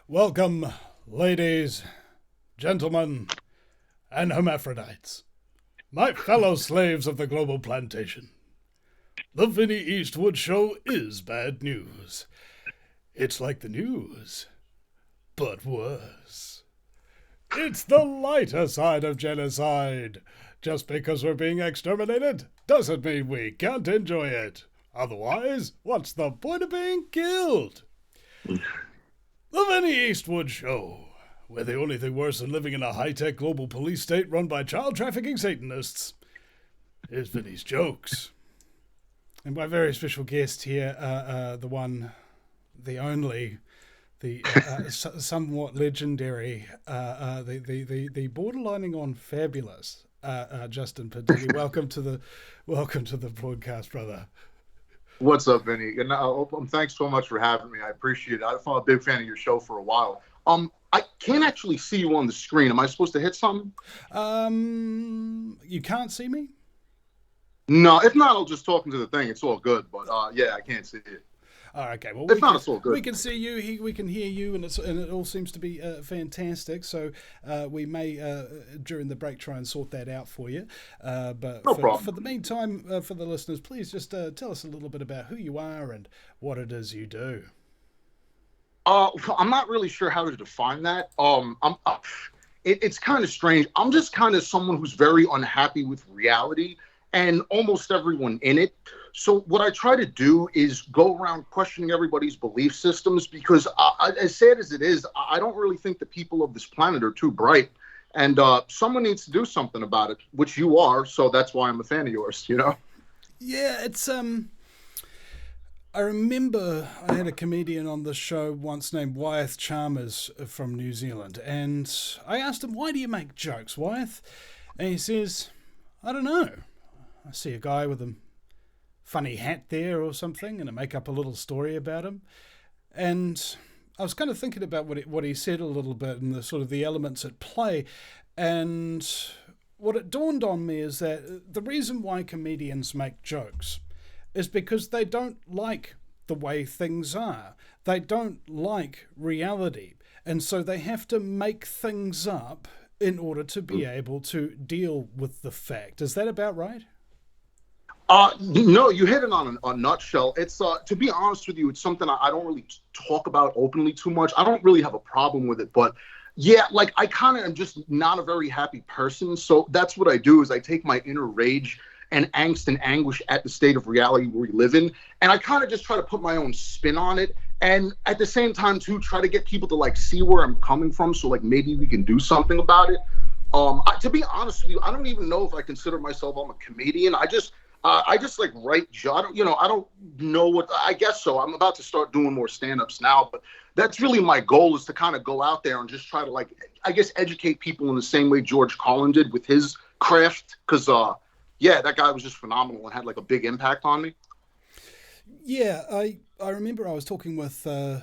Welcome, ladies, gentlemen, and hermaphrodites, my fellow slaves of the global plantation. The Vinny Eastwood show is bad news. It's like the news, but worse. It's the lighter side of genocide. Just because we're being exterminated doesn't mean we can't enjoy it. Otherwise, what's the point of being killed? The Vinny Eastwood Show, where the only thing worse than living in a high-tech global police state run by child trafficking satanists is Vinny's jokes. And my very special guest here, the one, the only, the somewhat legendary, the borderlining on fabulous, Justin Pedini. Welcome to the broadcast, brother. What's up, Vinny? And thanks so much for having me. I appreciate it. I've been a big fan of your show for a while. I can't actually see you on the screen. Am I supposed to hit something? You can't see me? No, if not, I'll just talk into the thing. It's all good. But yeah, I can't see it. Oh, okay. Well, it's all good. We can see you. We can hear you, and it all seems to be fantastic. So we may during the break try and sort that out for you. But no problem. For the meantime, for the listeners, please just tell us a little bit about who you are and what it is you do. I'm not really sure how to define that. It's kind of strange. I'm just kind of someone who's very unhappy with reality and almost everyone in it. So what I try to do is go around questioning everybody's belief systems because as sad as it is, I don't really think the people of this planet are too bright. And someone needs to do something about it, which you are. So that's why I'm a fan of yours, you know? Yeah, it's... I remember I had a comedian on the show once named Wyeth Chalmers from New Zealand. And I asked him, why do you make jokes, Wyeth? And he says, I don't know. I see a guy with a funny hat there or something, and I make up a little story about him. And I was kind of thinking about what he said a little bit and the sort of the elements at play. And what it dawned on me is that the reason why comedians make jokes is because they don't like the way things are. They don't like reality. And so they have to make things up in order to be able to deal with the fact. Is that about right? No, you hit it on a nutshell. It's to be honest with you, it's something I don't really talk about openly too much. I don't really have a problem with it, but yeah, like I kind of am just not a very happy person. So that's what I do is I take my inner rage and angst and anguish at the state of reality we live in, and I kind of just try to put my own spin on it. And at the same time, too, try to get people to like see where I'm coming from. So like maybe we can do something about it. To be honest with you, I don't even know if I consider myself I'm a comedian. I just like write. I don't know what. I guess so. I'm about to start doing more stand-ups now, but that's really my goal is to kind of go out there and just try to like, I guess, educate people in the same way George Carlin did with his craft. Because yeah, that guy was just phenomenal and had like a big impact on me. Yeah, I remember I was talking with the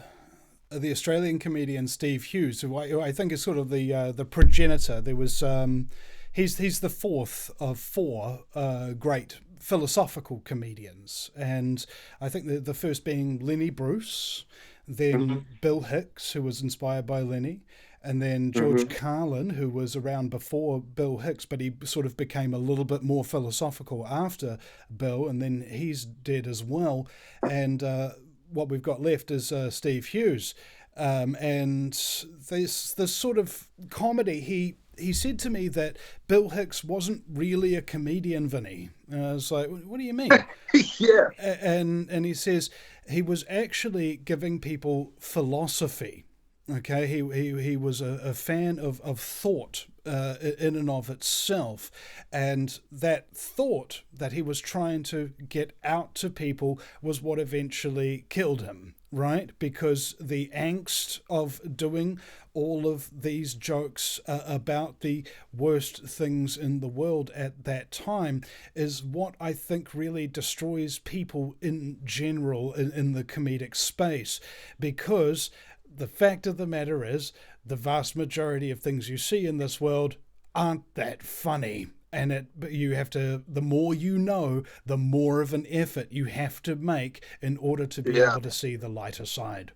Australian comedian Steve Hughes, who I think is sort of the progenitor. There was he's the fourth of four great philosophical comedians, and I think the first being Lenny Bruce, then Bill Hicks, who was inspired by Lenny, and then George Carlin, who was around before Bill Hicks, but he sort of became a little bit more philosophical after Bill, and then he's dead as well. And what we've got left is Steve Hughes. And this sort of comedy, he said to me that Bill Hicks wasn't really a comedian, Vinny. And I was like, what do you mean? Yeah. And he says he was actually giving people philosophy. Okay, he was a fan of thought in and of itself, and that thought that he was trying to get out to people was what eventually killed him, right? Because the angst of doing all of these jokes about the worst things in the world at that time is what I think really destroys people in general in the comedic space, because the fact of the matter is the vast majority of things you see in this world aren't that funny. And you have to, the more you know, the more of an effort you have to make in order to be able to see the lighter side.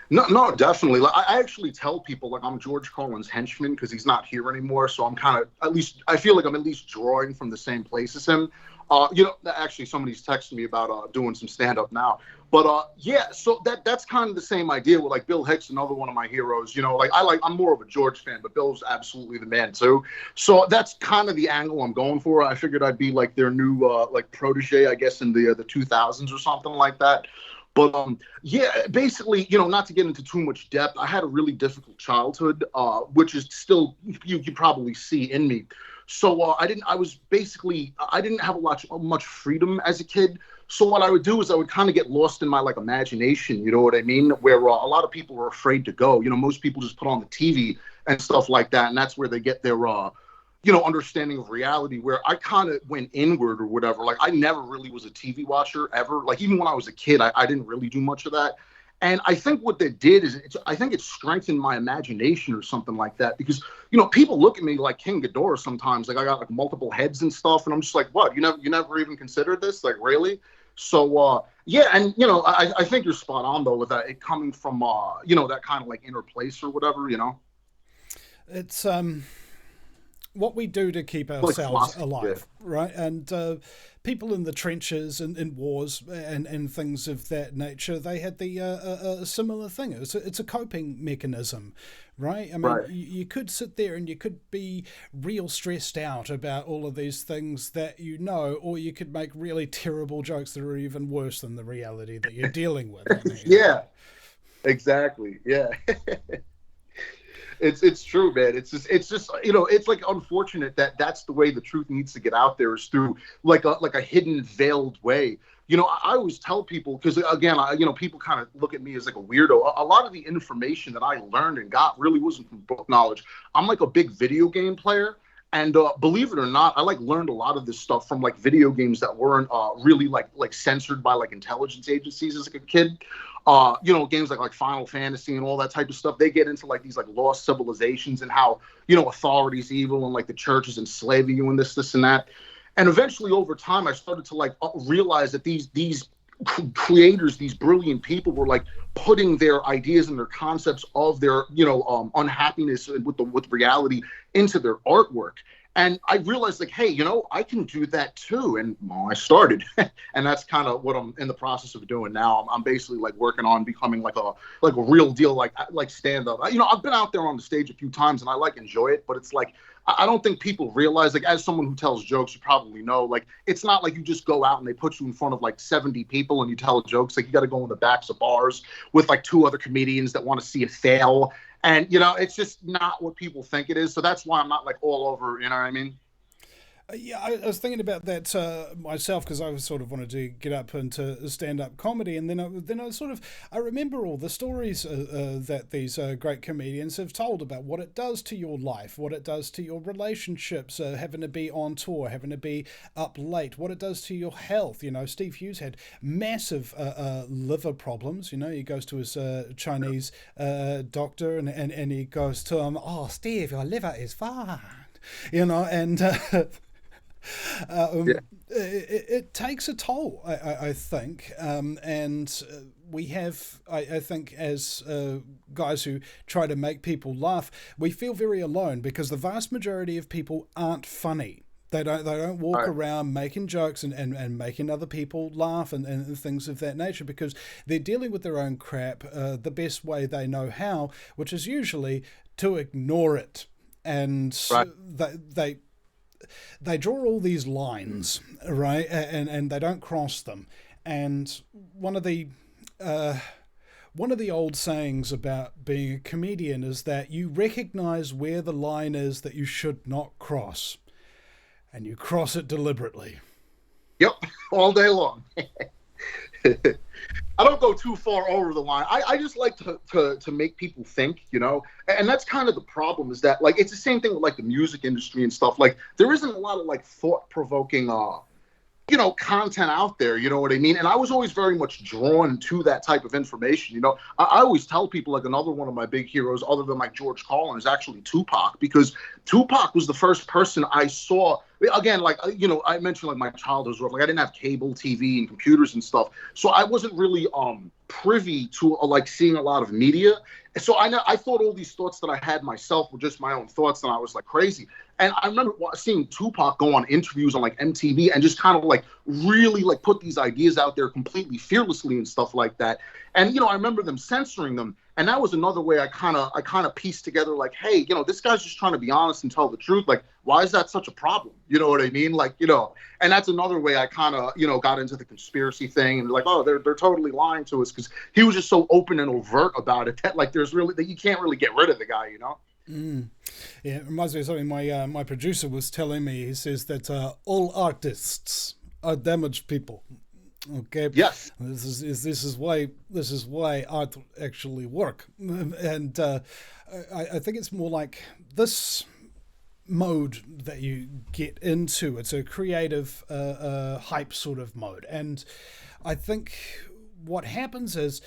No, no, definitely. Like, I actually tell people like I'm George Carlin's henchman because he's not here anymore. So I'm kind of, at least I feel like I'm at least drawing from the same place as him. Actually, somebody's texting me about doing some stand up now. But yeah, so that's kind of the same idea with like Bill Hicks, another one of my heroes. I'm more of a George fan, but Bill's absolutely the man too. So that's kind of the angle I'm going for. I figured I'd be like their new like protege, I guess, in the 2000s or something like that. But yeah, basically, not to get into too much depth, I had a really difficult childhood, which is still you probably see in me. So I didn't have much freedom as a kid. So what I would do is I would kind of get lost in my like imagination, you know what I mean? Where a lot of people are afraid to go. Most people just put on the TV and stuff like that, and that's where they get their understanding of reality, where I kind of went inward or whatever. Like I never really was a TV watcher ever. Like even when I was a kid, I didn't really do much of that. And I think what they did is I think it strengthened my imagination or something like that, because, people look at me like King Ghidorah sometimes, like I got like multiple heads and stuff. And I'm just like, what, you never even considered this? Like, really? So, yeah. And, I think you're spot on though, with that, it coming from, that kind of like inner place or whatever, It's, what we do to keep ourselves alive, right? And people in the trenches and in wars and things of that nature, they had the similar thing. It's a coping mechanism, right? I mean, right. You could sit there and you could be real stressed out about all of these things that or you could make really terrible jokes that are even worse than the reality that you're dealing with. Yeah, exactly. Yeah. It's true, man. It's just it's like unfortunate that that's the way the truth needs to get out there, is through like a hidden, veiled way. I always tell people, because again, people kind of look at me as like a weirdo. A lot of the information that I learned and got really wasn't from book knowledge. I'm like a big video game player. And believe it or not, I learned a lot of this stuff from like video games that weren't really like censored by like intelligence agencies as like a kid. Games like Final Fantasy and all that type of stuff. They get into like these like lost civilizations and how authority's evil and like the church is enslaving you and this and that. And eventually, over time, I started to realize that these creators, these brilliant people, were like putting their ideas and their concepts of their unhappiness with reality into their artwork. And I realized like, hey, I can do that too. And I started, and that's kind of what I'm in the process of doing now. I'm basically like working on becoming like a real deal like stand up. I've been out there on the stage a few times and I enjoy it, but it's like I don't think people realize, like, as someone who tells jokes, you probably know, like, it's not like you just go out and they put you in front of like 70 people and you tell jokes. Like, you got to go in the backs of bars with like 2 other comedians that want to see it fail. And, it's just not what people think it is. So that's why I'm not like all over, you know what I mean? Yeah, I was thinking about that myself, because I sort of wanted to get up into stand-up comedy, and then I remember all the stories that these great comedians have told about what it does to your life, what it does to your relationships, having to be on tour, having to be up late, what it does to your health. Steve Hughes had massive liver problems. He goes to his Chinese doctor, and he goes to him, "Oh, Steve, your liver is fine." And it takes a toll, I think, and we have, I think, as guys who try to make people laugh, we feel very alone, because the vast majority of people aren't funny. They don't walk around making jokes and making other people laugh and things of that nature, because they're dealing with their own crap the best way they know how, which is usually to ignore it. And they draw all these lines, right, and they don't cross them. And one of the old sayings about being a comedian is that you recognize where the line is that you should not cross, and you cross it deliberately. Yep, all day long. I don't go too far over the line. I just like to make people think, and that's kind of the problem, is that like it's the same thing with like the music industry and stuff. Like there isn't a lot of like thought-provoking content out there, you know what I mean? And I was always very much drawn to that type of information. I always tell people, like, another one of my big heroes other than like George Carlin is actually Tupac, because Tupac was the first person I saw again, like, I mentioned like my childhood was rough. Like I didn't have cable TV and computers and stuff, so I wasn't really privy to like seeing a lot of media. So I thought all these thoughts that I had myself were just my own thoughts, and I was like crazy. And I remember seeing Tupac go on interviews on like MTV and just kind of like really like put these ideas out there completely fearlessly and stuff like that. And I remember them censoring them. And that was another way I kind of pieced together like, hey, this guy's just trying to be honest and tell the truth. Like, why is that such a problem? You know what I mean? Like, and that's another way I kind of, got into the conspiracy thing and like, oh, they're totally lying to us, because he was just so open and overt about it that like there's really that you can't really get rid of the guy, Mm. Yeah, it reminds me of something my producer was telling me. He says that all artists are damaged people. Okay. Yes. This is why art actually work, and I think it's more like this mode that you get into. It's a creative hype sort of mode, and I think what happens is,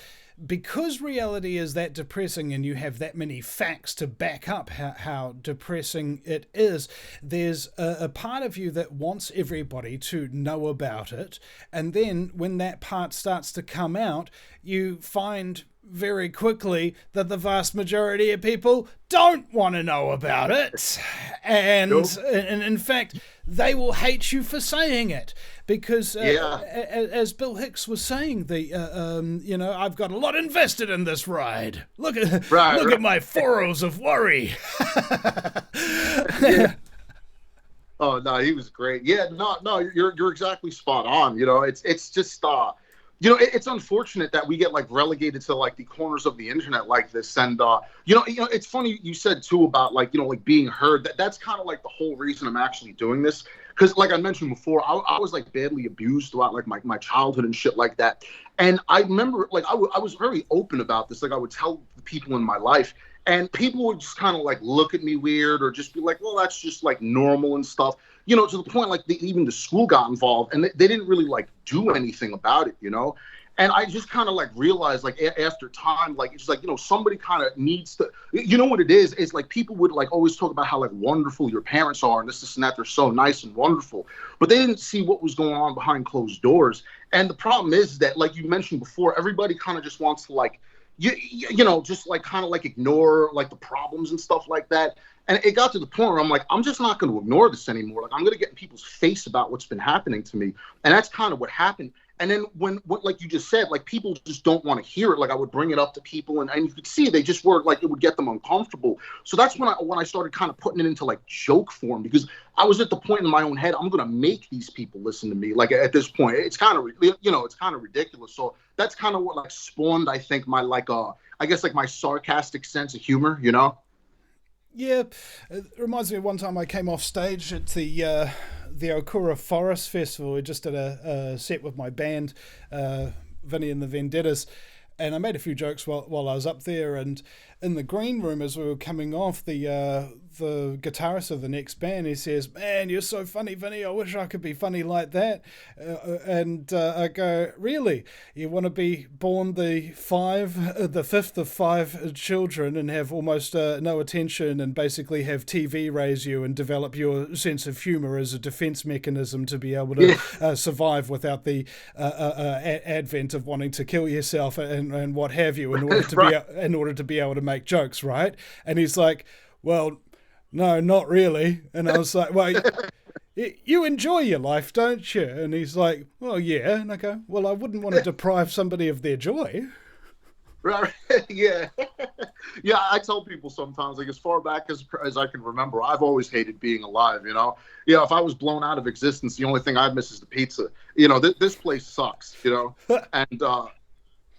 because reality is that depressing and you have that many facts to back up how depressing it is, there's a part of you that wants everybody to know about it. And then when that part starts to come out, you find very quickly that the vast majority of people don't want to know about it. And, Nope. and in fact, they will hate you for saying it. Because, as Bill Hicks was saying, I've got a lot invested in this ride. Look at my furrows of worry. Yeah. Oh no, he was great. Yeah, no, you're exactly spot on. It's just it's unfortunate that we get like relegated to like the corners of the internet like this. And it's funny you said too about like like being heard. That's kind of like the whole reason I'm actually doing this. Because like I mentioned before, I was like badly abused throughout like my childhood and shit like that. And I remember like I was very open about this. Like I would tell people in my life, and people would just kind of like look at me weird or just be like, well, that's just like normal and stuff. To the point like even the school got involved, and they didn't really like do anything about it. And I just kind of like realized like after time, like it's like, somebody kind of needs to, what it is? It's like people would like always talk about how like wonderful your parents are and this and that. They're so nice and wonderful, but they didn't see what was going on behind closed doors. And the problem is that, like you mentioned before, everybody kind of just wants to like, just like kind of like ignore like the problems and stuff like that. And it got to the point where I'm like, I'm just not going to ignore this anymore. Like I'm going to get in people's face about what's been happening to me. And that's kind of what happened. And then what like you just said, like people just don't want to hear it. Like I would bring it up to people and you could see they just were like, it would get them uncomfortable. So that's when I started kind of putting it into like joke form, because I was at the point in my own head, I'm going to make these people listen to me. Like at this point, it's kind of, it's kind of ridiculous. So that's kind of what like spawned, I think, my like, I guess like my sarcastic sense of humor, Yeah, it reminds me of one time I came off stage at the Okura Forest Festival. We just did a set with my band, Vinny and the Vendettas, and I made a few jokes while I was up there. And in the green room, as we were coming off, the guitarist of the next band, he says, "Man, you're so funny, Vinny. I wish I could be funny like that." And I go, "Really? You want to be born the fifth of five children and have almost no attention and basically have TV raise you and develop your sense of humor as a defense mechanism to be able to survive without the advent of wanting to kill yourself and what have you in order to in order to be able to make jokes, right?" And he's like, "Well, no, not really." And I was like, "Well, you enjoy your life, don't you?" And he's like, "Well, yeah." And I go, "Well, I wouldn't want to deprive somebody of their joy." Right. Yeah. Yeah. I tell people sometimes, like as far back as I can remember, I've always hated being alive. Yeah. If I was blown out of existence, the only thing I'd miss is the pizza. This place sucks. And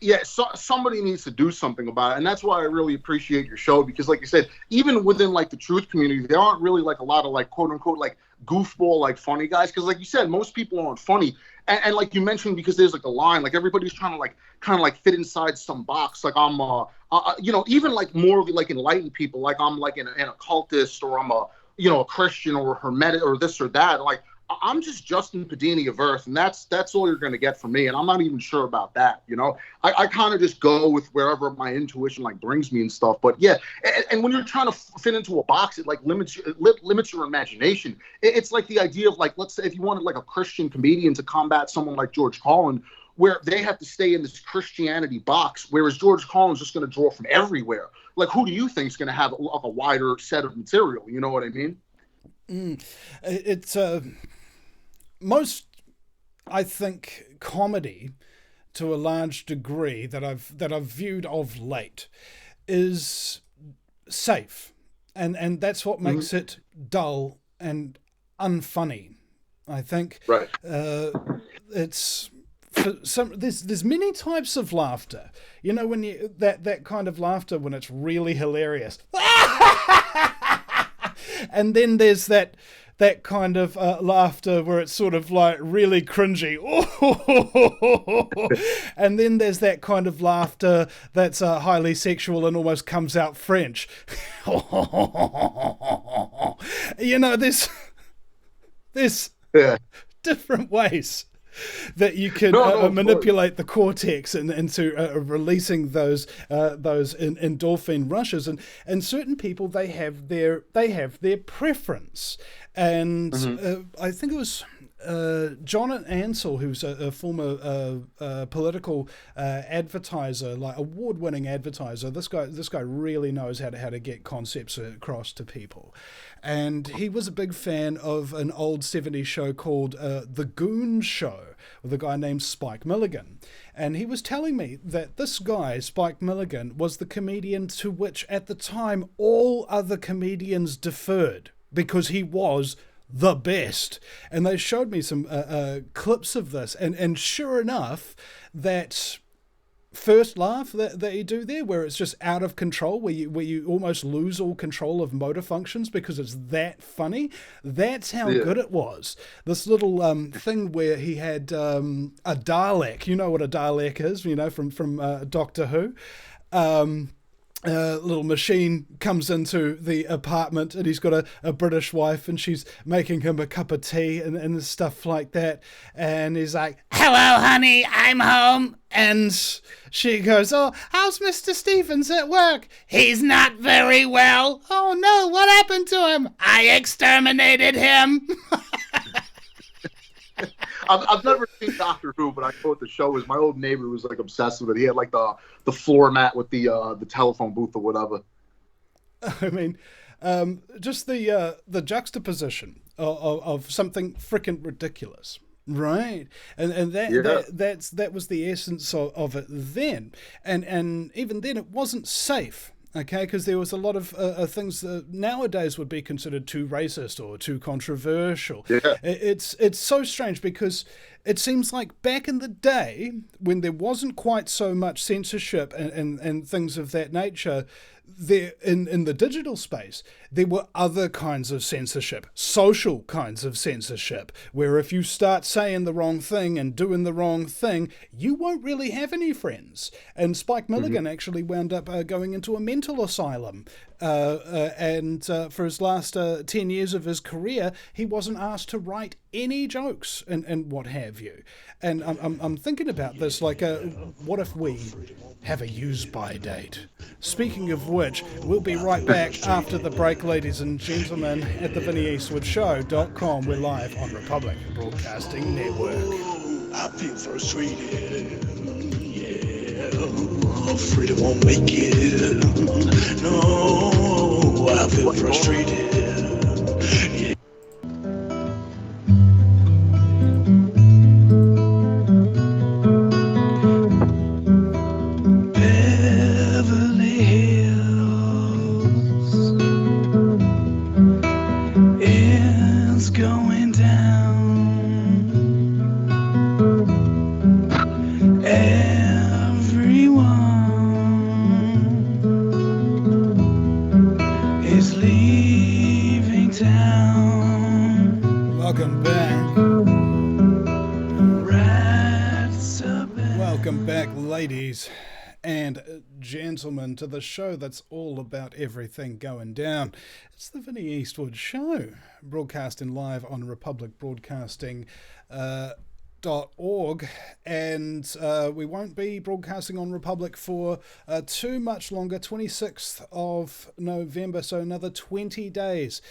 yeah, so somebody needs to do something about it. And that's why I really appreciate your show, because like you said, even within like the truth community, there aren't really like a lot of like quote unquote like goofball like funny guys, because like you said, most people aren't funny. And like you mentioned, because there's like a line, like everybody's trying to like kind of like fit inside some box. Like I'm even like more of like enlightened people, like I'm like an occultist, or I'm a Christian or a hermetic or this or that. Like I'm just Justin Pedini of Earth, and that's all you're going to get from me. And I'm not even sure about that. I kind of just go with wherever my intuition like brings me and stuff. But yeah, and when you're trying to fit into a box, it like limits your imagination. It's like the idea of like, let's say if you wanted like a Christian comedian to combat someone like George Carlin, where they have to stay in this Christianity box, whereas George Carlin's just going to draw from everywhere. Like, who do you think is going to have a wider set of material? You know what I mean? It's most, I think, comedy to a large degree that I've viewed of late is safe, and that's what makes it dull and unfunny. I think right. It's for some. There's many types of laughter. When you that kind of laughter when it's really hilarious, and then there's that kind of laughter where it's sort of like really cringy. And then there's that kind of laughter that's highly sexual and almost comes out French. There's different ways that you can manipulate the cortex into releasing those endorphin rushes, and certain people they have their preference, and I think it was John Ansell, who's a former political advertiser, like award-winning advertiser. This guy really knows how to get concepts across to people. And he was a big fan of an old 70s show called The Goon Show, with a guy named Spike Milligan. And he was telling me that this guy, Spike Milligan, was the comedian to which, at the time, all other comedians deferred, because he was the best. And they showed me some clips of this. And sure enough, that first laugh that you do there, where it's just out of control, where you almost lose all control of motor functions because it's that funny, that's how good it was. This little thing where he had a Dalek. You know what a Dalek is, from Doctor Who. A little machine comes into the apartment, and he's got a British wife, and she's making him a cup of tea and stuff like that, and he's like, "Hello honey, I'm home." And she goes, "Oh, how's Mr. Stevens at work?" "He's not very well." "Oh no, what happened to him?" "I exterminated him." I've never seen Doctor Who, but I know what the show is. My old neighbor was like obsessed with it. He had like the floor mat with the telephone booth or whatever. I mean, just the juxtaposition of something freaking ridiculous, right? And that was the essence of it then. And even then, it wasn't safe. Okay, because there was a lot of things that nowadays would be considered too racist or too controversial. Yeah. It's so strange, because it seems like back in the day, when there wasn't quite so much censorship and things of that nature, there in the digital space, there were other kinds of censorship, social kinds of censorship, where if you start saying the wrong thing and doing the wrong thing, you won't really have any friends. And Spike Milligan actually wound up going into a mental asylum. And for his last 10 years of his career, he wasn't asked to write any jokes and what have you. And I'm thinking about this, like, what if we have a use-by date? Speaking of which, we'll be right back after the break, ladies and gentlemen, at the VinnyEastwoodShow.com. We're live on Republic Broadcasting Network. I feel frustrated. Yeah, freedom won't make it. No, I feel frustrated. Yeah. Beverly Hills is going down. Everyone is leaving town. Welcome back. Rats are back. Welcome back, ladies and gentlemen, to the show that's all about everything going down. It's the Vinny Eastwood Show, broadcasting live on Republic Broadcasting .org, and we won't be broadcasting on Republic for too much longer. 26th of November, so another 20 days.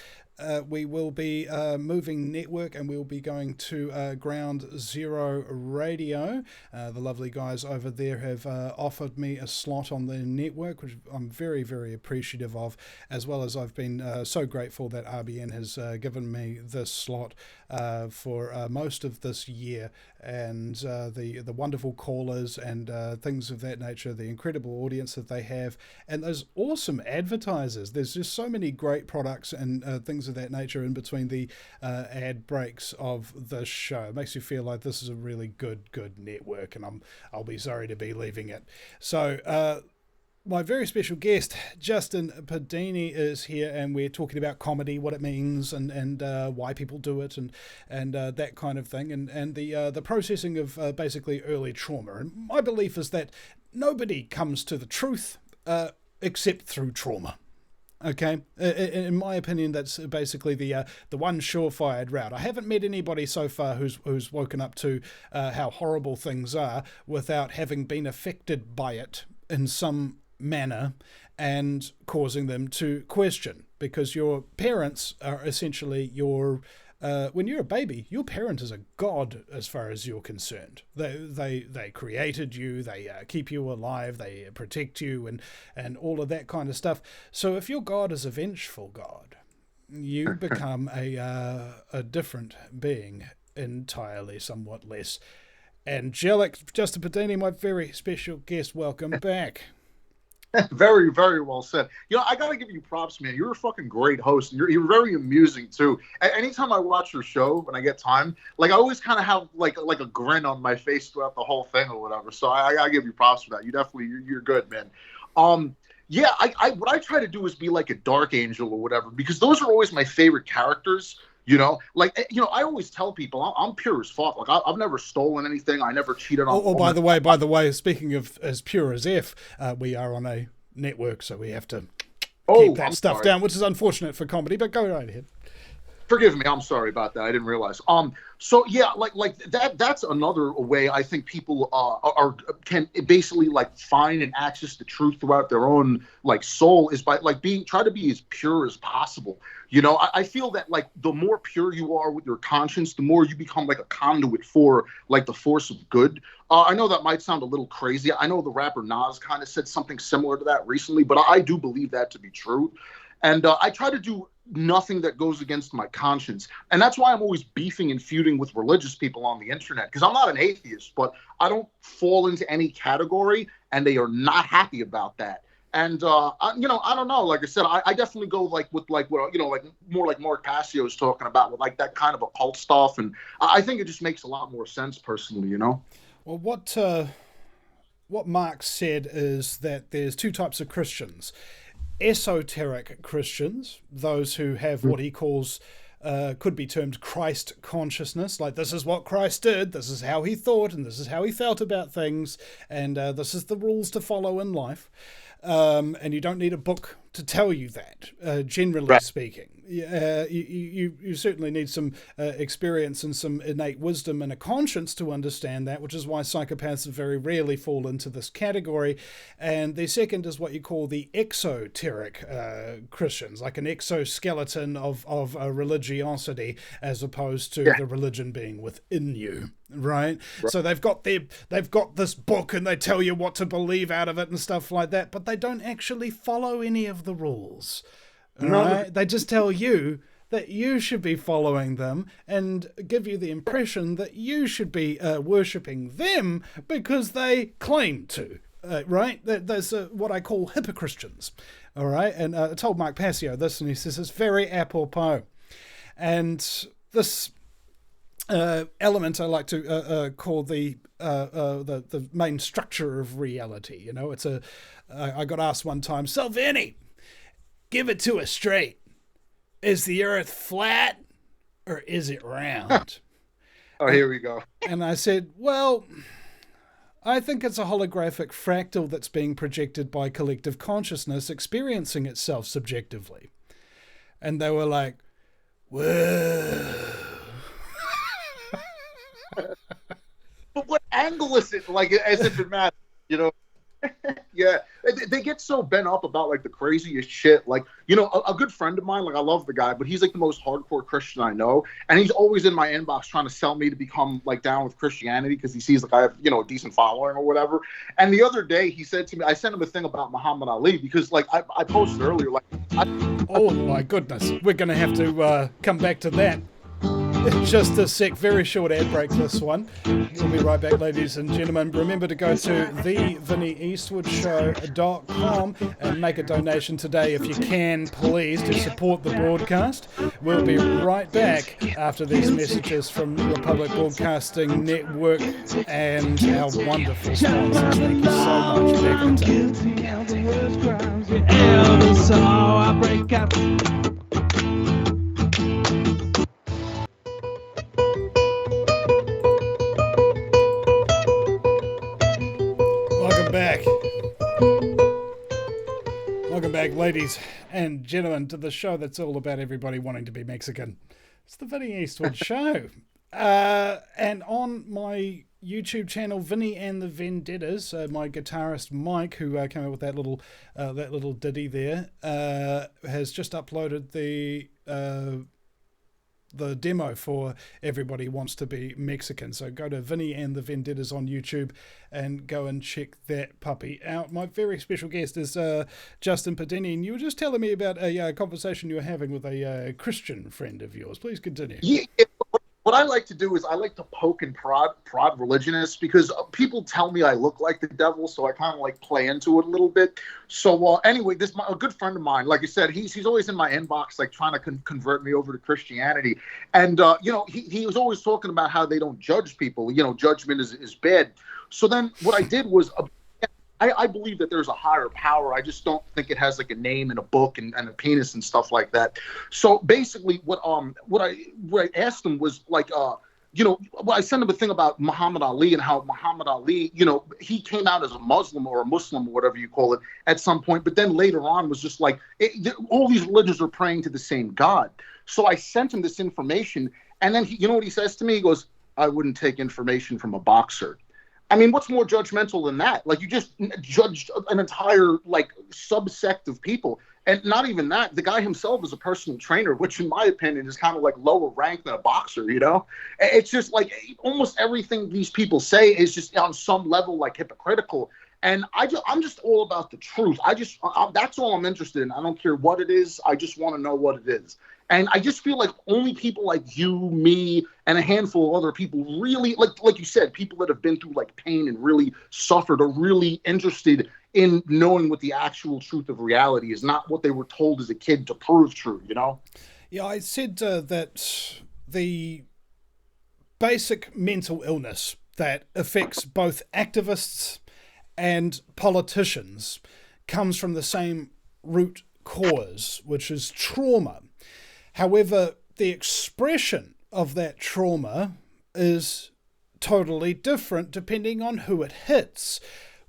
We will be moving network, and we'll be going to Ground Zero Radio. The lovely guys over there have offered me a slot on the network, which I'm very, very appreciative of, as well as I've been so grateful that RBN has given me this slot for most of this year, and the wonderful callers and things of that nature, the incredible audience that they have, and those awesome advertisers. There's just so many great products and things of that nature in between the ad breaks of the show. It makes you feel like this is a really good network, and I'll be sorry to be leaving it. So my very special guest, Justin Pedini, is here, and we're talking about comedy, what it means, and why people do it, and that kind of thing, and the processing of basically early trauma. And my belief is that nobody comes to the truth except through trauma. Okay, in my opinion, that's basically the one surefire route. I haven't met anybody so far who's woken up to how horrible things are without having been affected by it in some manner and causing them to question. Because your parents are essentially your when you're a baby, your parent is a god as far as you're concerned. They created you, they keep you alive, they protect you, and all of that kind of stuff. So if your god is a vengeful god, you become a different being entirely, somewhat less angelic. Justin Pedini, my very special guest, welcome back. Very, very well said. You know, I gotta give you props, man. You're a fucking great host. You're very amusing too. Anytime I watch your show, when I get time, like I always kind of have like a grin on my face throughout the whole thing or whatever. So I gotta give you props for that. You're good, man. Yeah, what I try to do is be like a dark angel or whatever, because those are always my favorite characters. You know, like, you know, I always tell people I'm pure as fuck. Like, I've never stolen anything. I never cheated on. Oh, by the way, speaking of as pure as F, we are on a network, so we have to keep that stuff down, which is unfortunate for comedy. But go right ahead. Forgive me, I'm sorry about that. I didn't realize. So yeah, like that's another way I think people can basically like find and access the truth throughout their own like soul, is by like try to be as pure as possible. You know, I feel that like the more pure you are with your conscience, the more you become like a conduit for like the force of good. I know that might sound a little crazy. I know the rapper Nas kind of said something similar to that recently, but I do believe that to be true. And I try to do nothing that goes against my conscience. And that's why I'm always beefing and feuding with religious people on the internet, because I'm not an atheist, but I don't fall into any category, and they are not happy about that. And, you know, I don't know. Like I said, I definitely go like with like what, you know, like more like Mark Passio is talking about with like that kind of occult stuff. And I think it just makes a lot more sense personally, you know? Well, what Mark said is that there's two types of Christians. Esoteric Christians, those who have what he calls could be termed Christ consciousness, like this is what Christ did, this is how he thought, and this is how he felt about things, and this is the rules to follow in life. And you don't need a book to tell you that, generally speaking. You certainly need some experience and some innate wisdom and a conscience to understand that, which is why psychopaths very rarely fall into this category. And the second is what you call the exoteric Christians, like an exoskeleton of religiosity, as opposed to the religion being within you. Right? So they've got this book and they tell you what to believe out of it and stuff like that, but they don't actually follow any of the rules. Right? They just tell you that you should be following them and give you the impression that you should be worshipping them because they claim to. Right? There's what I call hypocristians. All right? And I told Mark Passio this, and he says it's very apropos. And this element I like to call the main structure of reality. You know, it's I got asked one time, so Vinny, give it to us straight. Is the earth flat or is it round? Oh, here we go. And I said, well, I think it's a holographic fractal that's being projected by collective consciousness experiencing itself subjectively. And they were like, whoa. But what angle is it? Like, as if it matters, you know? Yeah, they get so bent up about like the craziest shit. Like, you know, a good friend of mine, like I love the guy, but he's like the most hardcore Christian I know, and he's always in my inbox trying to sell me to become like down with Christianity because he sees like I have, you know, a decent following or whatever. And the other day he said to me, I sent him a thing about Muhammad Ali because like I posted earlier, like, oh my goodness, we're gonna have to come back to that. Just a sec, very short ad break this one. We'll be right back, ladies and gentlemen. Remember to go to thevinnieeastwoodshow.com and make a donation today if you can, please, to support the broadcast. We'll be right back after these messages from Republic Broadcasting Network and our wonderful sponsors. Thank you so much. Back in time. Welcome back, ladies and gentlemen, to the show that's all about everybody wanting to be Mexican. It's the Vinny Eastwood Show. And on my YouTube channel, Vinny and the Vendettas, my guitarist Mike, who came up with that little ditty there, has just uploaded the demo for Everybody Wants to Be Mexican. So go to Vinny and the Vendettas on YouTube and go and check that puppy out. My very special guest is Justin Pedini, and you were just telling me about a conversation you were having with a Christian friend of yours. Please continue. Yeah, what I like to do is I like to poke and prod religionists because people tell me I look like the devil, so I kind of like play into it a little bit. So anyway, a good friend of mine, like I said, he's always in my inbox, like trying to convert me over to Christianity. And, you know, he was always talking about how they don't judge people. You know, judgment is bad. So then what I did was I believe that there's a higher power. I just don't think it has like a name and a book and a penis and stuff like that. So basically what I asked him was like, you know, I sent him a thing about Muhammad Ali and how Muhammad Ali, you know, he came out as a Muslim or whatever you call it at some point, but then later on was just like, all these religions are praying to the same God. So I sent him this information, and then you know what he says to me? He goes, I wouldn't take information from a boxer. I mean, what's more judgmental than that? Like, you just judged an entire, like, subsect of people. And not even that, the guy himself is a personal trainer, which in my opinion is kind of like lower rank than a boxer, you know? It's just like almost everything these people say is just on some level like hypocritical. And I'm just all about the truth. That's all I'm interested in. I don't care what it is. I just want to know what it is. And I just feel like only people like you, me, and a handful of other people really, like you said, people that have been through like pain and really suffered are really interested in knowing what the actual truth of reality is, not what they were told as a kid to prove true, you know? Yeah, I said that the basic mental illness that affects both activists and politicians comes from the same root cause, which is trauma. However, the expression of that trauma is totally different depending on who it hits.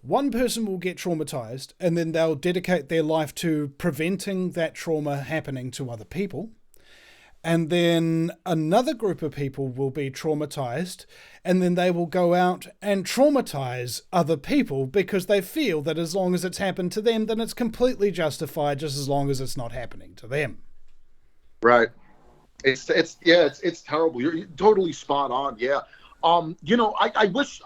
One person will get traumatized and then they'll dedicate their life to preventing that trauma happening to other people. And then another group of people will be traumatized, and then they will go out and traumatize other people because they feel that as long as it's happened to them, then it's completely justified, just as long as it's not happening to them. Right. It's terrible. You're totally spot on. Yeah. You know, I wish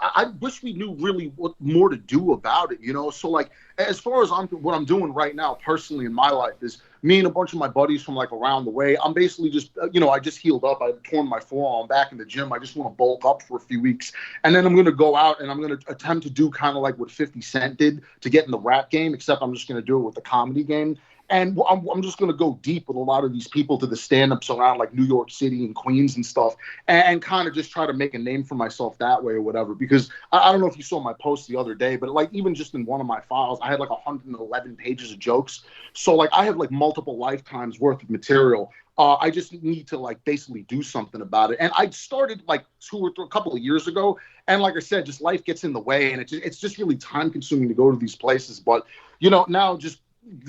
we knew really what more to do about it, you know? So like, as far as what I'm doing right now personally in my life is me and a bunch of my buddies from like around the way. I'm basically just, you know, I just healed up. I torn my forearm. I'm back in the gym. I just want to bulk up for a few weeks. And then I'm going to go out and I'm going to attempt to do kind of like what 50 Cent did to get in the rap game, except I'm just going to do it with the comedy game. And I'm just going to go deep with a lot of these people to the stand-ups around like New York City and Queens and stuff, and kind of just try to make a name for myself that way or whatever. Because I don't know if you saw my post the other day, but like even just in one of my files, I had like 111 pages of jokes. So like I have like multiple lifetimes worth of material. I just need to like basically do something about it. And I started like a couple of years ago. And like I said, just life gets in the way, and it's just really time consuming to go to these places. But, you know, now just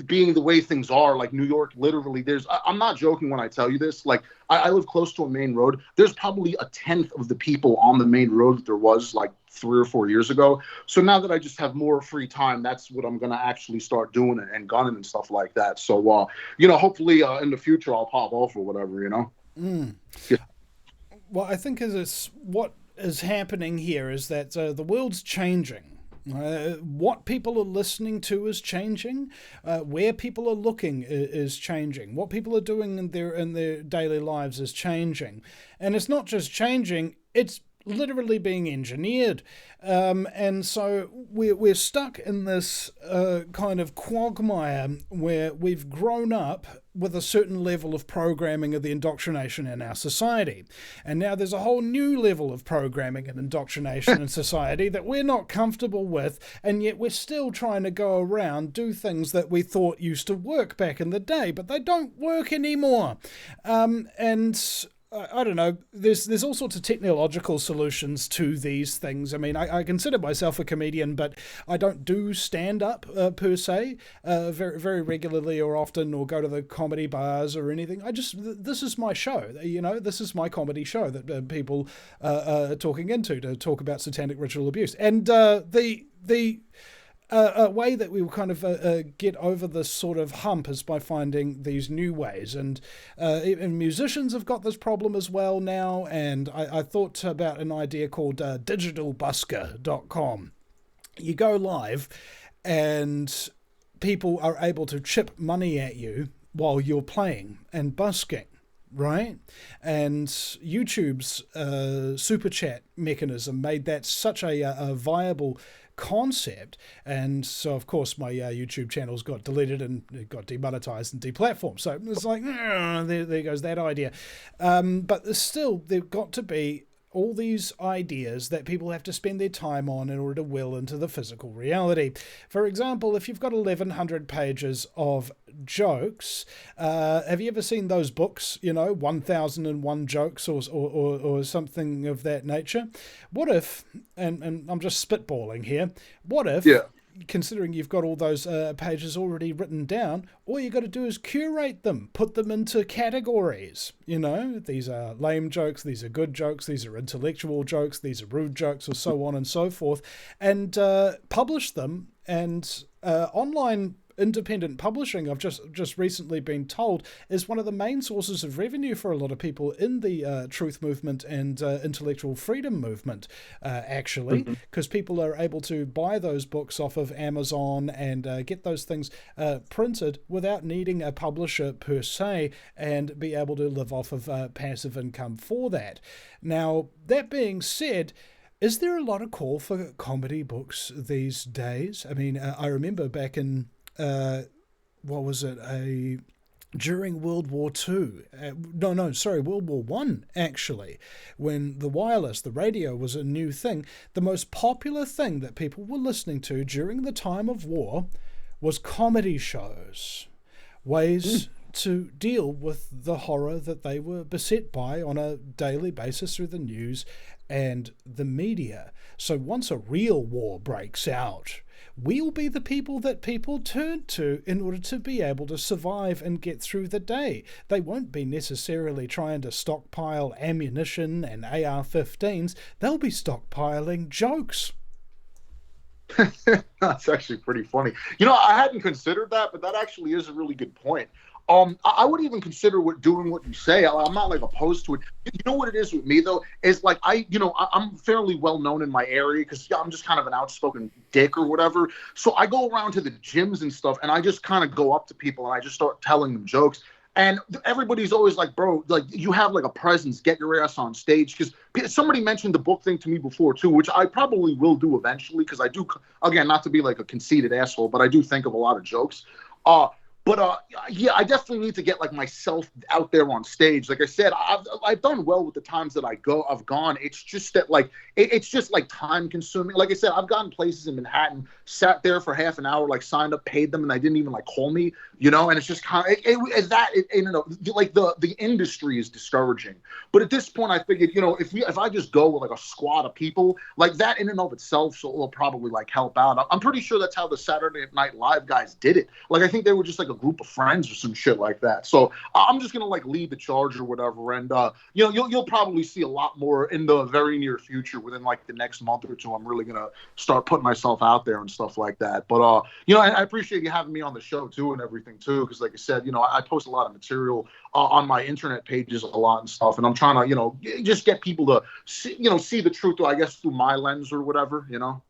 being the way things are, like New York, literally I'm not joking when I tell you this, like I live close to a main road. There's probably a tenth of the people on the main road that there was like 3 or 4 years ago. So now that I just have more free time, that's what I'm going to actually start doing and gunning and stuff like that. So, you know, hopefully in the future I'll pop off or whatever, you know? Yeah. Well, I think what is happening here is that the world's changing. What people are listening to is changing. Where people are looking is changing. What people are doing in their daily lives is changing. And it's not just changing, it's literally being engineered. And so we're stuck in this kind of quagmire where we've grown up with a certain level of programming of the indoctrination in our society. And now there's a whole new level of programming and indoctrination in society that we're not comfortable with, and yet we're still trying to go around, do things that we thought used to work back in the day, but they don't work anymore. And I don't know, there's all sorts of technological solutions to these things. I mean, I consider myself a comedian, but I don't do stand-up per se, very, very regularly or often, or go to the comedy bars or anything. This is my show, you know, this is my comedy show that people are talking into to talk about satanic ritual abuse. And the a way that we will kind of get over this sort of hump is by finding these new ways. And musicians have got this problem as well now. And I thought about an idea called digitalbusker.com. You go live and people are able to chip money at you while you're playing and busking. Right? And YouTube's super chat mechanism made that such a viable concept, and so of course my YouTube channels got deleted and it got demonetized and deplatformed. So it's like there goes that idea. But still, there've got to be all these ideas that people have to spend their time on in order to will into the physical reality. For example, if you've got 1,100 pages of jokes, have you ever seen those books, you know, 1001 jokes or something of that nature? What if, and I'm just spitballing here, what if, considering you've got all those pages already written down, all you got to do is curate them, put them into categories. You know, these are lame jokes, these are good jokes, these are intellectual jokes, these are rude jokes, or so on and so forth, and publish them. And online independent publishing, I've just recently been told, is one of the main sources of revenue for a lot of people in the truth movement and intellectual freedom movement, actually, because people are able to buy those books off of Amazon and get those things printed without needing a publisher per se, and be able to live off of passive income for that. Now, that being said, is there a lot of call for comedy books these days? I mean, I remember back in during World War II, World War I, actually, when the radio was a new thing, the most popular thing that people were listening to during the time of war was comedy shows, ways to deal with the horror that they were beset by on a daily basis through the news and the media. So once a real war breaks out, we'll be the people that people turn to in order to be able to survive and get through the day. They won't be necessarily trying to stockpile ammunition and AR-15s. They'll be stockpiling jokes. That's actually pretty funny. You know, I hadn't considered that, but that actually is a really good point. I would even consider doing what you say. I'm not like opposed to it. You know what it is with me though, is like I'm fairly well known in my area because I'm just kind of an outspoken dick or whatever. So I go around to the gyms and stuff, and I just kind of go up to people and I just start telling them jokes. And everybody's always like, bro, like you have like a presence, get your ass on stage. Because somebody mentioned the book thing to me before too, which I probably will do eventually. Because I do, again, not to be like a conceited asshole, but I do think of a lot of jokes. But yeah, I definitely need to get like myself out there on stage. Like I said, I've done well with the times that I've gone. It's just that like it's just like time consuming. Like I said, I've gotten places in Manhattan, sat there for half an hour, like signed up, paid them, and they didn't even like call me, you know. And it's just kind of like the industry is discouraging. But at this point, I figured, you know, if I just go with like a squad of people, like that in and of itself, so will probably like help out. I'm pretty sure that's how the Saturday Night Live guys did it. Like I think they were just like a group of friends or some shit like that. So I'm just gonna like lead the charge or whatever, and you know, you'll probably see a lot more in the very near future. Within like the next month or two, I'm really gonna start putting myself out there and stuff like that. But you know, I appreciate you having me on the show too and everything too, because like I said, you know, I post a lot of material on my internet pages a lot and stuff, and I'm trying to, you know, just get people to see the truth, I guess, through my lens or whatever, you know.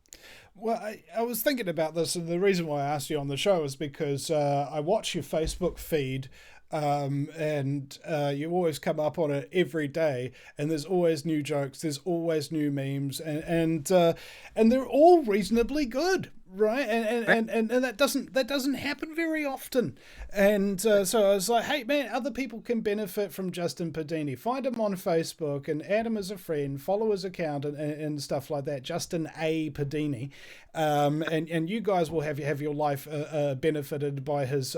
Well, I was thinking about this, and the reason why I asked you on the show is because I watch your Facebook feed, and you always come up on it every day, and there's always new jokes, there's always new memes, and they're all reasonably good, right? And that doesn't happen very often. And so I was like, hey man, other people can benefit from Justin Pedini. Find him on Facebook and add him as a friend, follow his account and stuff like that. Justin A. Pedini. And you guys will have your life benefited by his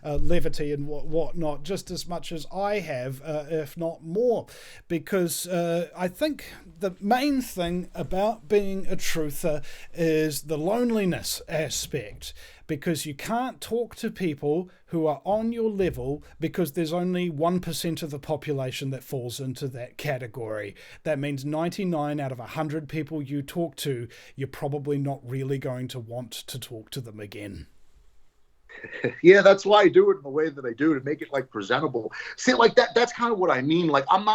levity and whatnot just as much as I have, if not more, because I think the main thing about being a truther is the loneliness aspect, because you can't talk to people who are on your level because there's only 1% of the population that falls into that category. That means 99 out of 100 people you talk to, you're probably not really going to want to talk to them again. Yeah, that's why I do it in the way that I do, to make it like presentable. See, like that's kind of what I mean. Like I'm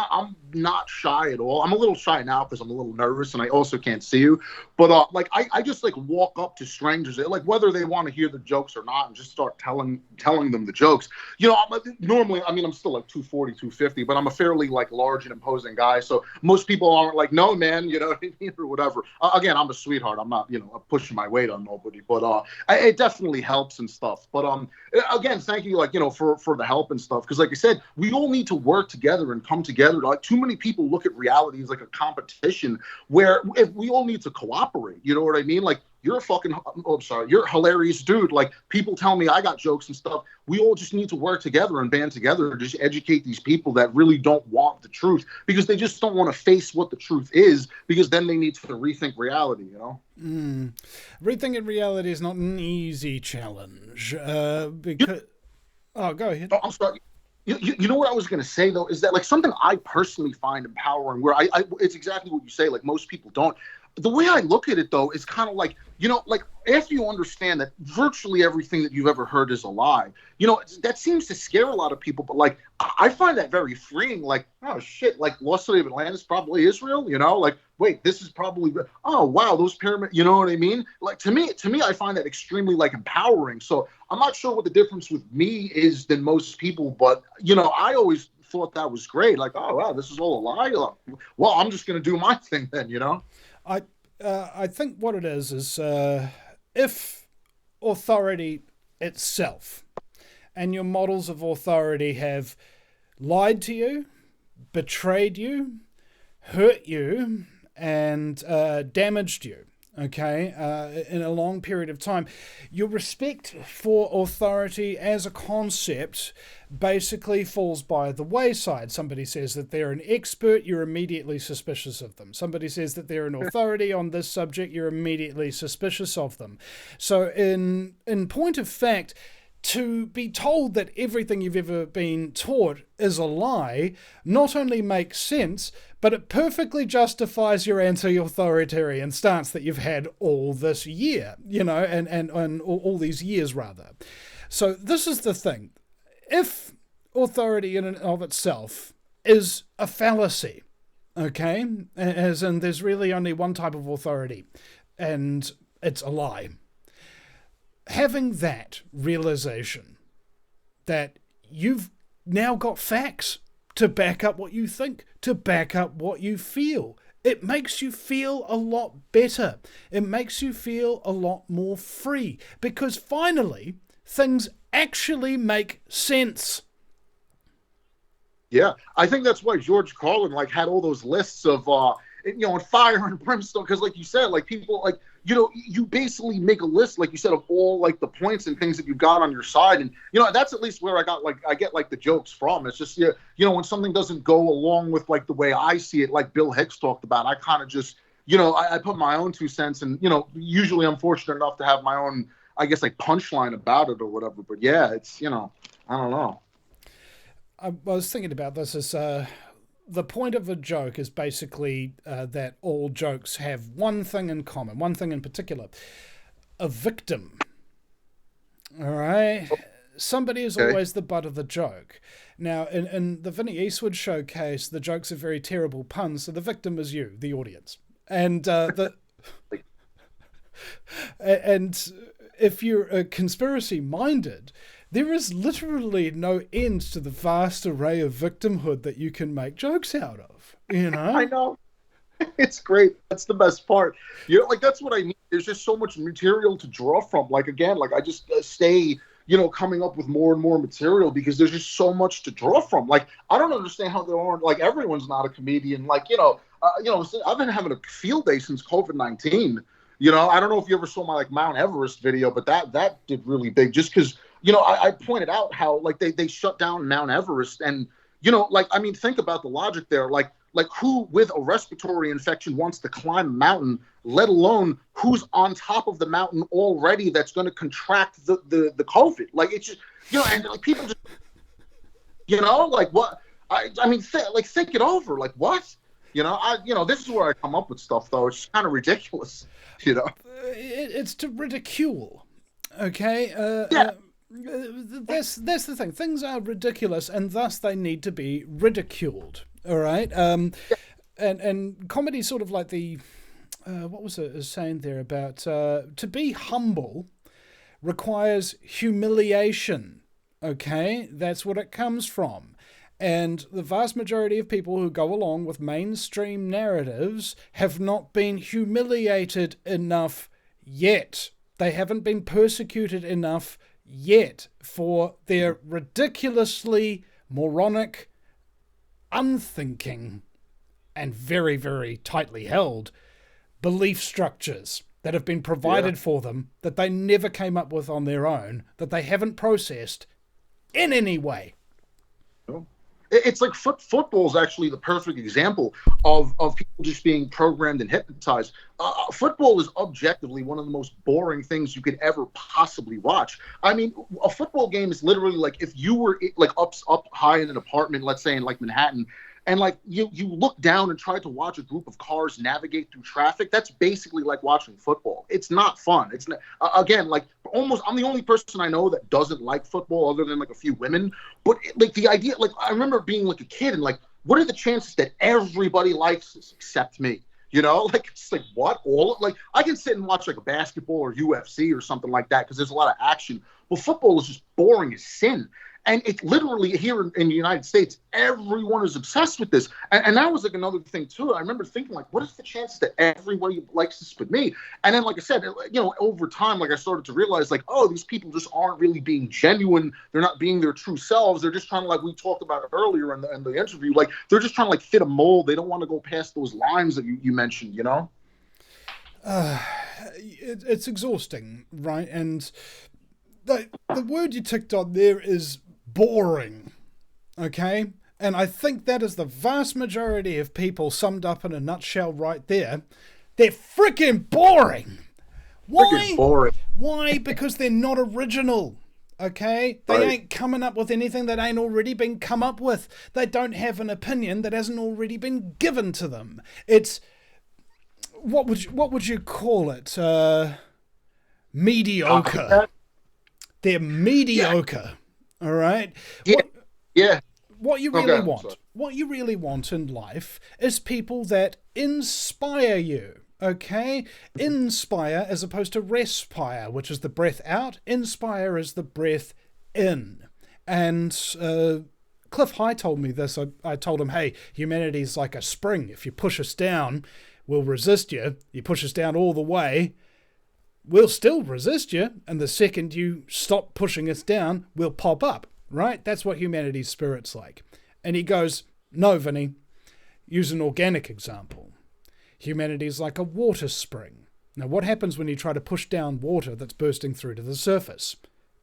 not shy at all. I'm a little shy now because I'm a little nervous and I also can't see you. But like I just like walk up to strangers, like whether they want to hear the jokes or not, and just start telling them the jokes. You know, normally, I mean, I'm still like 240, 250, but I'm a fairly like large and imposing guy. So most people aren't like, no, man, you know what I mean, or whatever. Again, I'm a sweetheart. I'm not, you know, pushing my weight on nobody, but it definitely helps and stuff. But again, thank you, like, you know, for the help and stuff, because like I said, we all need to work together and come together. Like too many people look at reality as like a competition, where if we all need to cooperate, you know what I mean? Like you're a fucking, oh, I'm sorry, you're a hilarious dude. Like people tell me I got jokes and stuff. We all just need to work together and band together to just educate these people that really don't want the truth, because they just don't want to face what the truth is, because then they need to rethink reality, you know? Rethinking reality is not an easy challenge, because... Oh, go ahead. Oh, I'm sorry. You know what I was going to say, though, is that like something I personally find empowering, where I it's exactly what you say, like most people don't. The way I look at it, though, is kind of like, you know, like after you understand that virtually everything that you've ever heard is a lie, you know, that seems to scare a lot of people. But like, I find that very freeing. Like, oh, shit, like Lost City of Atlantis, probably Israel, you know, like, wait, this is probably, oh, wow, those pyramids, you know what I mean? Like, to me, I find that extremely like empowering. So I'm not sure what the difference with me is than most people, but, you know, I always thought that was great. Like, oh, wow, this is all a lie. Well, I'm just going to do my thing then, you know? I think what it is if authority itself and your models of authority have lied to you, betrayed you, hurt you, and damaged you, okay, in a long period of time, your respect for authority as a concept basically falls by the wayside. Somebody says that they're an expert, you're immediately suspicious of them. Somebody says that they're an authority on this subject, you're immediately suspicious of them. So in point of fact, to be told that everything you've ever been taught is a lie not only makes sense, but it perfectly justifies your anti-authoritarian stance that you've had all this year, you know, and all these years rather. So this is the thing. If authority in and of itself is a fallacy, okay, as in there's really only one type of authority, and it's a lie, having that realization that you've now got facts to back up what you think, to back up what you feel, it makes you feel a lot better. It makes you feel a lot more free, because finally things actually make sense. Yeah, I think that's why George Carlin like had all those lists of and fire and brimstone, because like you said, like people like you basically make a list, like you said, of all like the points and things that you got on your side, and that's at least where I get like the jokes from. It's just when something doesn't go along with like the way I see it, like Bill Hicks talked about, I kind of just I put my own 2 cents, and usually I'm fortunate enough to have my own, I guess, like punchline about it or whatever. But yeah, it's I don't know. I was thinking about this as the point of a joke is basically that all jokes have one thing in common, one thing in particular: a victim. All right, somebody is always the butt of the joke. Now, in the Vinny Eastwood showcase, the jokes are very terrible puns, so the victim is you, the audience, and and if you're conspiracy minded, there is literally no end to the vast array of victimhood that you can make jokes out of. I know. It's great. That's the best part. Like that's what I mean. There's just so much material to draw from. Like again, like I just stay, coming up with more and more material because there's just so much to draw from. Like I don't understand how there aren't, like, everyone's not a comedian. Like I've been having a field day since COVID-19. I don't know if you ever saw my like Mount Everest video, but that did really big just because. I pointed out how like they shut down Mount Everest, and like I mean, think about the logic there. Like who with a respiratory infection wants to climb a mountain, let alone who's on top of the mountain already that's going to contract the COVID. Like it's just and like people just like what I mean think it over. Like what this is where I come up with stuff though. It's kind of ridiculous. It's to ridicule. Okay. Yeah. That's the thing. Things are ridiculous, and thus they need to be ridiculed. All right. And comedy, sort of like the what was it saying there about to be humble requires humiliation. Okay, that's what it comes from. And the vast majority of people who go along with mainstream narratives have not been humiliated enough yet. They haven't been persecuted enough yet for their ridiculously moronic, unthinking, and very, very tightly held belief structures that have been provided for them that they never came up with on their own, that they haven't processed in any way. It's like football is actually the perfect example of people just being programmed and hypnotized. Football is objectively one of the most boring things you could ever possibly watch. I mean, a football game is literally like if you were like up high in an apartment, let's say in like Manhattan, and like you look down and try to watch a group of cars navigate through traffic. That's basically like watching football. It's not fun. It's not, again, like almost I'm the only person I know that doesn't like football other than like a few women. But like the idea, like I remember being like a kid and like, what are the chances that everybody likes this except me? Like it's like what all like I can sit and watch like a basketball or UFC or something like that because there's a lot of action. Well, football is just boring as sin. And it's literally here in the United States, everyone is obsessed with this. And that was like another thing, too. I remember thinking, like, what is the chances that everybody likes this but me? And then, like I said, over time, like I started to realize, like, oh, these people just aren't really being genuine. They're not being their true selves. They're just trying to, like we talked about earlier in the interview, like they're just trying to, like, fit a mold. They don't want to go past those lines that you mentioned, It's exhausting, right? And the word you ticked on there is boring, okay? And I think that is the vast majority of people summed up in a nutshell right there. They're freaking boring. Why? Freaking boring. Why? Because they're not original, okay? They ain't coming up with anything that ain't already been come up with. They don't have an opinion that hasn't already been given to them. It's, what would you call it? Mediocre. They're mediocre. All right. What you really want in life is people that inspire you. Okay, inspire as opposed to respire, which is the breath out. Inspire is the breath in. And Cliff High told me this. I told him, hey, humanity's like a spring. If you push us down, we'll resist you. You push us down all the way, we'll still resist you, and the second you stop pushing us down, we'll pop up, right? That's what humanity's spirit's like. And he goes, no, Vinny, use an organic example. Humanity's like a water spring. Now, what happens when you try to push down water that's bursting through to the surface?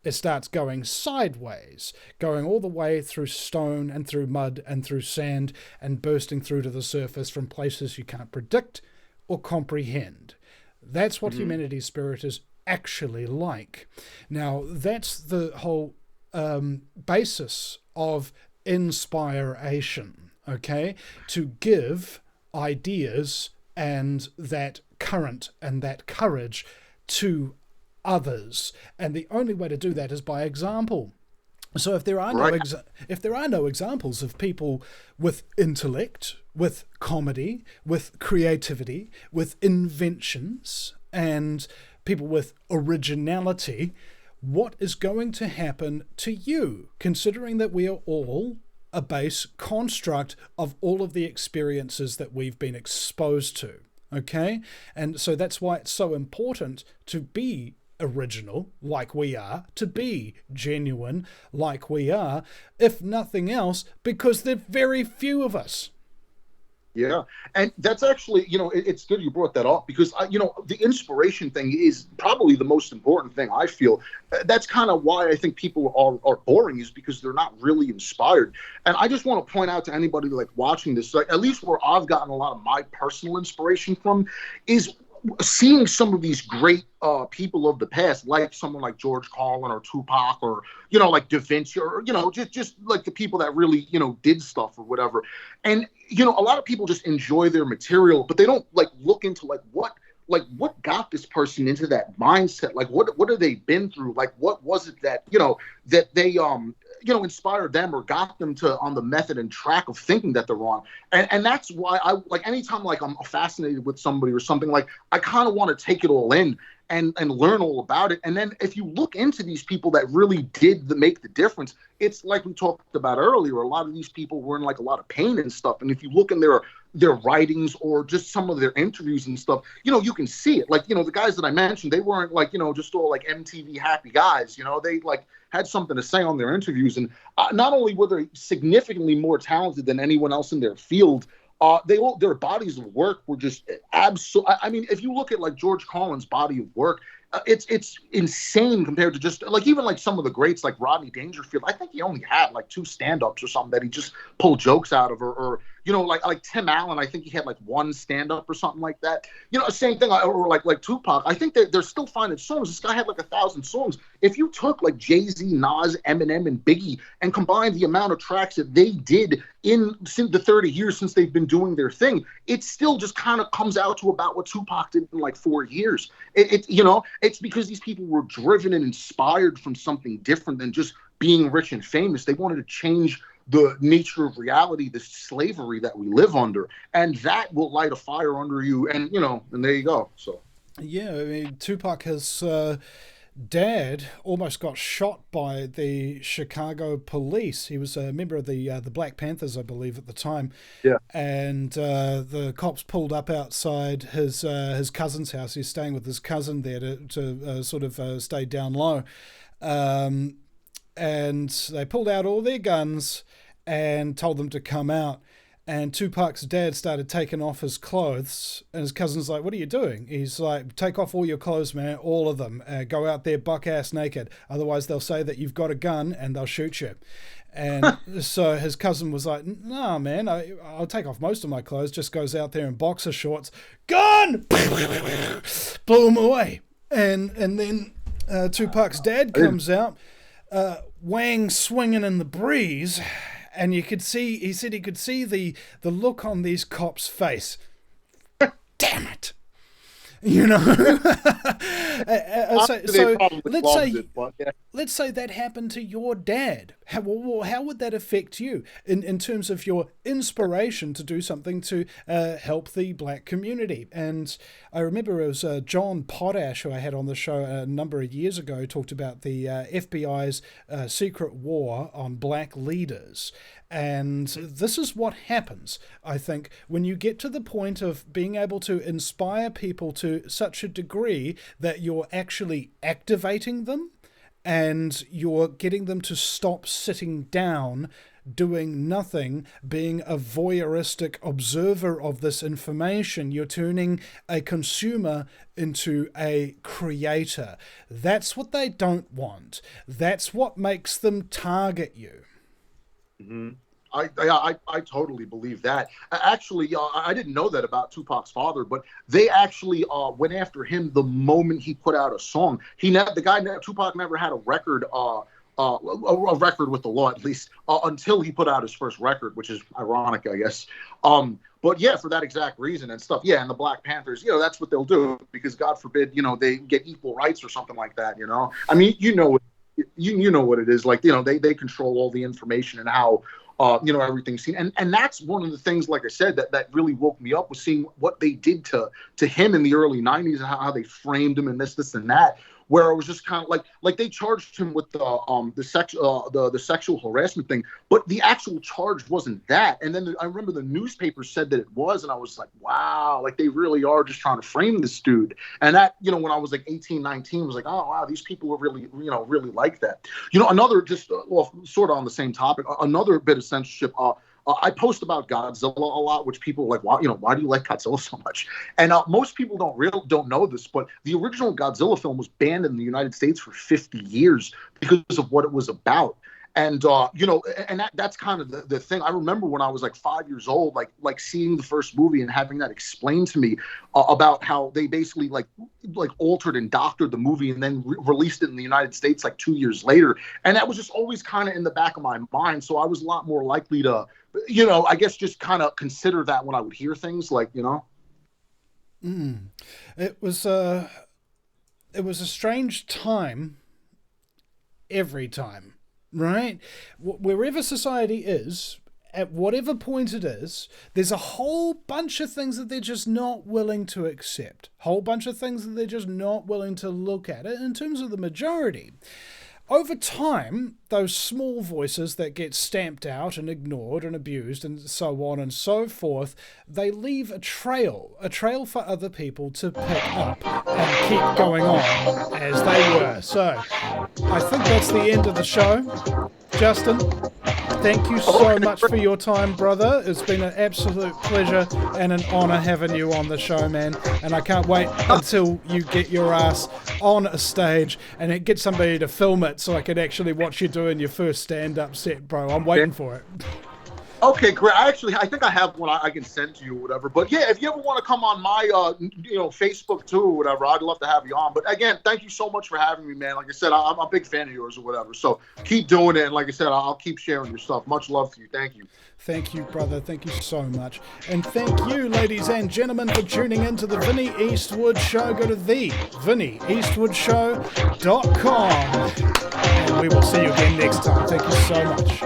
It starts going sideways, going all the way through stone and through mud and through sand and bursting through to the surface from places you can't predict or comprehend. That's what humanity's spirit is actually like. Now, that's the whole basis of inspiration, okay? To give ideas and that current and that courage to others, and the only way to do that is by example. So if there are no examples of people with intellect, with comedy, with creativity, with inventions, and people with originality, what is going to happen to you, considering that we are all a base construct of all of the experiences that we've been exposed to, okay? And so that's why it's so important to be original like we are, to be genuine like we are, if nothing else, because there are very few of us. Yeah. And that's actually, it's good you brought that up, because, the inspiration thing is probably the most important thing, I feel. That's kind of why I think people are boring, is because they're not really inspired. And I just want to point out to anybody like watching this, like, at least where I've gotten a lot of my personal inspiration from is seeing some of these great people of the past, like someone like George Carlin or Tupac, or like Da Vinci, or just like the people that really did stuff or whatever. And a lot of people just enjoy their material, but they don't like look into what got this person into that mindset. Like what have they been through? Like what was it that that they inspired them or got them to on the method and track of thinking that they're on. And that's why I like anytime like I'm fascinated with somebody or something, like I kind of want to take it all in and learn all about it. And then if you look into these people that really did make the difference, it's like we talked about earlier, a lot of these people were in like a lot of pain and stuff. And if you look in their writings or just some of their interviews and stuff, you can see it. Like, the guys that I mentioned, they weren't like, just all like MTV happy guys, they like had something to say on their interviews. And not only were they significantly more talented than anyone else in their field, their bodies of work were just absolute. I mean, if you look at like George Carlin's body of work, it's insane compared to just like even like some of the greats like Rodney Dangerfield. I think he only had like 2 stand-ups or something that he just pulled jokes out of, or like Tim Allen. I think he had like 1 stand-up or something like that. Same thing. Or like Tupac. I think they're still finding songs. This guy had like 1,000 songs. If you took like Jay-Z, Nas, Eminem, and Biggie and combined the amount of tracks that they did since the 30 years since they've been doing their thing, it still just kind of comes out to about what Tupac did in like 4 years. It's because these people were driven and inspired from something different than just being rich and famous. They wanted to change the nature of reality, the slavery that we live under, and that will light a fire under you. And and there you go. So yeah, I mean, Tupac has dad almost got shot by the Chicago police. He was a member of the Black Panthers, I believe, at the time. Yeah. And the cops pulled up outside his cousin's house. He's staying with his cousin there to sort of stay down low. And they pulled out all their guns and told them to come out. And Tupac's dad started taking off his clothes, and his cousin's like, "What are you doing?" He's like, "Take off all your clothes, man, all of them. Go out there buck-ass naked. Otherwise they'll say that you've got a gun and they'll shoot you." And so his cousin was like, "Nah, man, I'll take off most of my clothes." Just goes out there in boxer shorts. Gun! Blew him away. And then Tupac's dad comes out, wang swinging in the breeze. And he said he could see the look on these cops' face. Damn it. So let's say that happened to your dad. how would that affect you in terms of your inspiration to do something to help the black community? And I remember it was John Potash, who I had on the show a number of years ago, talked about the FBI's secret war on black leaders. And this is what happens, I think, when you get to the point of being able to inspire people to such a degree that you're actually activating them and you're getting them to stop sitting down, doing nothing, being a voyeuristic observer of this information. You're turning a consumer into a creator. That's what they don't want. That's what makes them target you. Mm-hmm. I totally believe that. Actually, I didn't know that about Tupac's father, but they actually went after him the moment he put out a song. Tupac never had a record, a record with the law, at least, until he put out his first record, which is ironic, I guess. But yeah, for that exact reason and stuff. Yeah, and the Black Panthers, that's what they'll do because God forbid, they get equal rights or something like that. I mean, you know what it is. Like, they control all the information and how. Everything's seen. And that's one of the things, like I said, that really woke me up was seeing what they did to him in the early 90s and how they framed him and this and that, where it was just kind of like they charged him with the sexual harassment thing, but the actual charge wasn't that. And then I remember the newspaper said that it was, and I was like, wow, like they really are just trying to frame this dude. And that, when I was like 18, 19, I was like, oh wow, these people are really, really like that. Another just sort of on the same topic, another bit of censorship. I post about Godzilla a lot, which people are like, why do you like Godzilla so much? And most people don't know this, but the original Godzilla film was banned in the United States for 50 years because of what it was about. And and that's kind of the thing. I remember when I was like 5 years old, like seeing the first movie and having that explained to me about how they basically like altered and doctored the movie and then released it in the United States like 2 years later. And that was just always kind of in the back of my mind. So I was a lot more likely to, I guess just kind of consider that when I would hear things like, It was a strange time every time. Right? Wherever society is, at whatever point it is, there's a whole bunch of things that they're just not willing to accept. Whole bunch of things that they're just not willing to look at. In terms of the majority, over time, those small voices that get stamped out and ignored and abused and so on and so forth, they leave a trail for other people to pick up and keep going on as they were. So, I think that's the end of the show. Justin, thank you so much for your time, brother. It's been an absolute pleasure and an honor having you on the show, man. And I can't wait until you get your ass on a stage and get somebody to film it so I can actually watch you doing your first stand-up set, bro. I'm waiting for it. Okay, great. I think I have one I can send to you or whatever. But yeah, if you ever want to come on my, Facebook too or whatever, I'd love to have you on. But again, thank you so much for having me, man. Like I said, I'm a big fan of yours or whatever. So keep doing it. And like I said, I'll keep sharing your stuff. Much love to you. Thank you. Thank you, brother. Thank you so much. And thank you, ladies and gentlemen, for tuning in to the Vinny Eastwood Show. Go to thevinnyeastwoodshow.com. And we will see you again next time. Thank you so much.